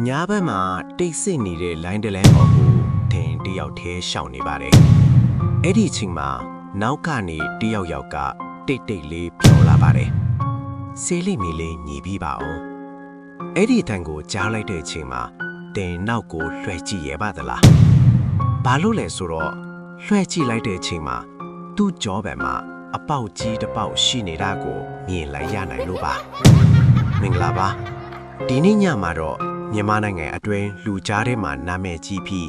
ညာဘက်မှာတိတ်ဆိတ်နေတဲ့လိုင်းတလဲပေါ်ကိုထင်တယောက်သေးရှောင်နေပါတယ်။အဲ့ဒီအချိန်မှာနောက်ကနေတယောက်ကတိတ်လေးပြောလာပါတယ်။ဆေးလိမီလေးညီပြီးပါအောင်။အဲ့ဒီအတန်ကိုကြားလိုက်တဲ့အချိန်မှာတင်နောက်ကိုလွှဲကြည့်ရပါသလား။ဘာလို့လဲဆိုတော့လွှဲကြည့်လိုက်တဲ့အချိန်မှာသူ့ကြောဘက်မှာအပေါက်ကြီးတစ်ပေါက်ရှိနေတာကိုမြင်လိုက်ရနိုင်လို့ပါ။မင်္ဂလာပါ။ဒီနေ့ညမှာတော့မြန်မာနိုင်ငံအတွင်းလူကြားထဲမှာနာမည်ကြီးပြီး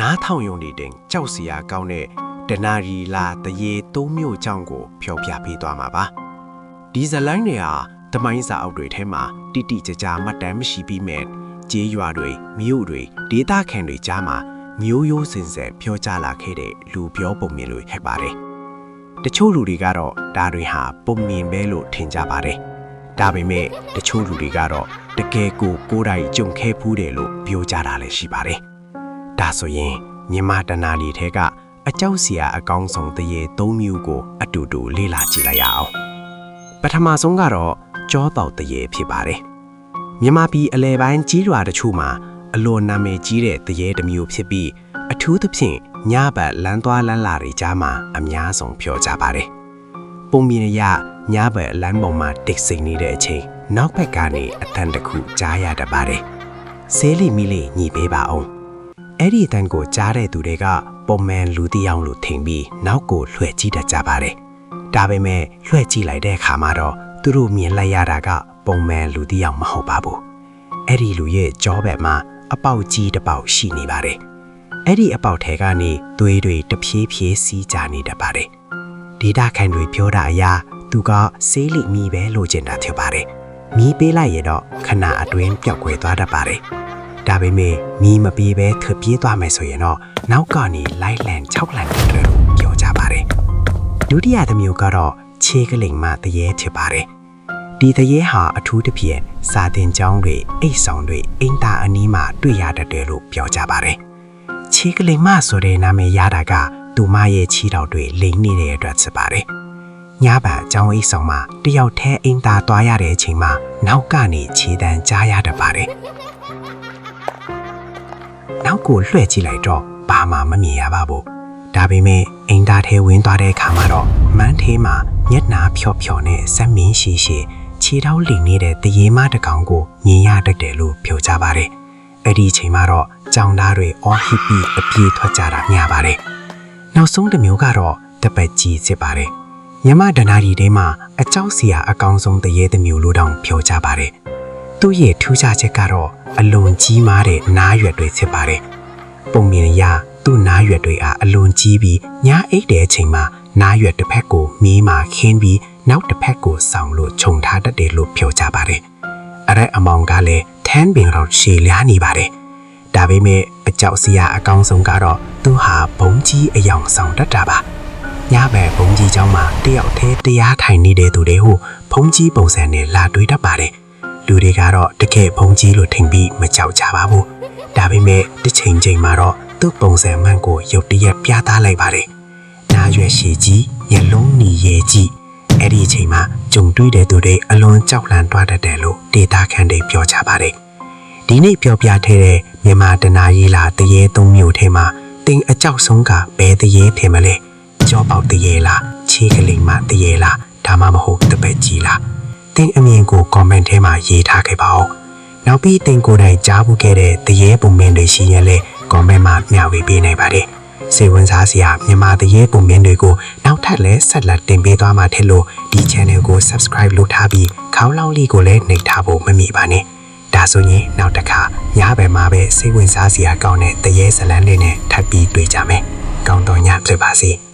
နားထောင်ရုံတွေတင်ကြောက်စရာကောင်းတဲ့ဒနာရီလာတရေသုံးမျိုးကြောင့်ကိုဖျော်ပြပေးသွားမှာပါဒီဇလိုင်းတွေဟာတမိုင်းစာအုပ်တွေထဲမှာတိတိကျကျမှတ်တမ်းမရှိပြီးမဲ့ကျေးရွာတွေမြို့တွေဒေသခံတွေကြားမှာမျိုးရိုးစင်ဆက်ပြောကြားလာခဲ့တဲ့လူပြောပုံမြင်လို့ခဲ့ပါတယ်တချို့လူတွေကတော့ဒါတွေဟာပုံမြင်ပဲလို့ထင်ကြပါတယ်ဒါပေမဲ့တချို့လူတွေကတော့တကယ်ကိုယ်တိုင်ကြုံခဲ့ဖူးတယ်လို့ပြောကြတာလည်းရှိပါတယ်။ဒါဆိုရင်မြန်မာတနာလီထဲကအကြောက်စရာအကောင်းဆုံးတရေ၃မျိုးကိုအတူတူလေ့လာကြည့်လိုက်ရအောင်။ပထမဆုံးကတော့ကြောတောက်တရေဖြစ်ပါတယ်။မြန်မာပြည်အလဲပိုင်းကြီးရွာတချို့မှာအလွန်နာမည်ကြီးတဲ့တရေတစ်မျိုးဖြစ်ပြီးအထူးသဖြင့်ညဘက်လမ်းသွားလမ်းလာတွေကြားမှာအများဆုံးပြောကြပါတယ်။ပုံမြင်ရညဘက်လမ်းပေါ်မှာတိတ်ဆိတ်နေတဲ့အချိန်နောက်ဘက်ကနေအတန်တစ်ခုကြားရတပါတယ်။ဆေးလိမီလေးညီပေးပါအောင်။အဲ့ဒီအတန်ကိုကြားတဲ့သူတွေကပုံမှန်လူတစ်ယောက်လို့ထင်ပြီးနောက်ကိုလွှဲကြည့်တတ်ကြပါတယ်။ဒါပေမဲ့လွှဲကြည့်လိုက်တဲ့အခါမှာတော့သူတို့မြင်လိုက်ရတာကပုံမှန်လူတစ်ယောက်မဟုတ်ပါဘူး။အဲ့ဒီလူရဲ့ကြောဘက်မှာအပေါက်ကြီးတစ်ပေါက်ရှိနေပါတယ်။အဲ့ဒီအပေါက်ထဲကနေသွေးတွေတဖြည်းဖြည်းစီးကြနေတတ်ပါတယ်။ဒေတာခံတွေပြောတာအရသူကဆေးလိမီပဲလိုချင်တာဖြစ်ပါတယ်။မီးပေးလိုက်ရင်တော့ခဏအတွင်းပျောက်ကွယ်သွားတတ်ပါတယ်။ဒါပေမဲ့မီးမပေးဘဲထွက်ပြေးသွားမယ်ဆိုရင်တော့နောက်ကနေလိုက်လံ6လံတယ်လို့ပြောကြပါတယ်။ဒုတိယတစ်မျိုးကတော့ခြေကလိမ်မတရေဖြစ်ပါတယ်။ဒီတရေဟာအထူးသဖြင့်စာတင်ကျောင်းတွေအိတ်ဆောင်တွေအင်တာအနီးမှာတွေ့ရတတ်တယ်လို့ပြောကြပါတယ်။ခြေကလိမ်မဆိုတဲ့နာမည်ရတာကသူမရဲ့ခြေထောက်တွေလိမ်နေတဲ့အတွက်ဖြစ်ပါတယ်။ညဘက်ကျောင်းအိတ်ဆောင်မှာတယောက်ထဲအင်တာသွားရတဲ့အချိန်မှာနောက်ကနေခြေတန်းကြားရတတ်ပါတယ်။နောက်ကိုလွှဲကြည့်လိုက်တော့ဘာမှမမြင်ရပါဘူး။ဒါပေမဲ့အင်တာထဲဝင်သွားတဲ့အခါမှာတော့မန်းထဲမှာမျက်နှာဖြော့ဖြော့နဲ့စက်မင်းရှိရှိခြေထောက်လိမ်နေတဲ့တရေမတစ်ကောင်ကိုမြင်ရတတ်တယ်လို့ပြောကြပါတယ်။အဲ့ဒီအချိန်မှာတော့ကျောင်းသားတွေအော်ဟစ်ပြီးအပြေးထွက်ကြတာများပါတယ်။နောက်ဆုံးတစ်မျိုးကတော့တပတ်ကြီးဖြစ်ပါတယ်။မြမဒနာရီထဲမှာအကြောက်စရာအကောင်းဆုံးတရေတစ်မျိုးလို့တောင်ပြောကြပါတယ်။သူ့ရဲ့ထူးခြားချက်ကတော့အလွန်ကြီးမားတဲ့နားရွက်တွေဖြစ်ပါတယ်။ပုံမြင်ရသူ့နားရွက်တွေအားအလွန်ကြီးပြီးညအိတ်တဲ့အချိန်မှာနားရွက်တစ်ဖက်ကိုမီးမှာခင်းပြီးနောက်တစ်ဖက်ကိုဆောင်းလို့ခြုံထားတတ်တယ်လို့ပြောကြပါတယ်။အဲ့အမောင်ကလည်းထန်းပင်လောက်ရှည်လျားနေပါတယ်။ဒါပေမဲ့အကြောက်စရာအကောင်းဆုံးကတော့သူဟာဘုံကြီးအယောင်ဆောင်တတ်တာပါ။ညဘက်ဘုံကြီးကျောင်းမှာတယောက်သေးတရားထိုင်နေတဲ့သူတွေဟိုဘုံကြီးပုံစံနဲ့လာတွေးတတ်ပါတယ်။လူတွေကတော့တကယ်ဘုံကြီးလို့ထင်ပြီးမကြောက်ကြပါဘူး။ဒါပေမဲ့တစ်ချိန်ချိန်မှာတော့သူ့ပုံစံမှန်ကိုရုတ်တရက်ပြသလိုက်ပါတယ်။နားရွယ်ရှည်ကြီးမျက်လုံးနီရဲကြီးအဲ့ဒီအချိန်မှာကြုံတွေ့တဲ့သူတွေအလွန်ကြောက်လန့်သွားတတ်တယ်လို့ဒေတာခန်တွေပြောကြပါတယ်။ဒီနေ့ပြောပြခဲ့တဲ့မြန်မာတနာရီလာတရေ၃မျိုးထဲမှာတင်အကြောက်ဆုံးကဘယ်တရေဖြစ်မလဲ။ကြောပေါက်တရေလားခြေကလိမ်မတရေလားဒါမှမဟုတ်တပည့်ကြီးလားတင်အမြင်ကို comment ထဲမှာရေးထားခဲ့ပါဦး။နောက်ပြီးတင်ကိုယ်တိုင်ကြားဖို့ခဲ့တဲ့တရေပုံမြင်တွေရှိရင်လည်း comment မှာမျှဝေပေးနိုင်ပါတယ်။စိတ်ဝင်စားစရာမြန်မာတရေပုံမြင်တွေကိုနောက်ထပ်လည်းဆက်လက်တင်ပေးသွားမှာထက်လို့ဒီ channel ကို subscribe လုပ်ထားပြီးခေါင်းလောင်းလေးကိုလည်းနှိပ်ထားဖို့မမေ့ပါနဲ့။ဒါဆိုရင်နောက်တစ်ခါညဘက်မှာပဲစိတ်ဝင်စားစရာကောင်းတဲ့တရေဇလန်းလေးနဲ့ထပ်ပြီးတွေ့ကြမယ်။ကောင်းတော့ညဖြစ်ပါစေ။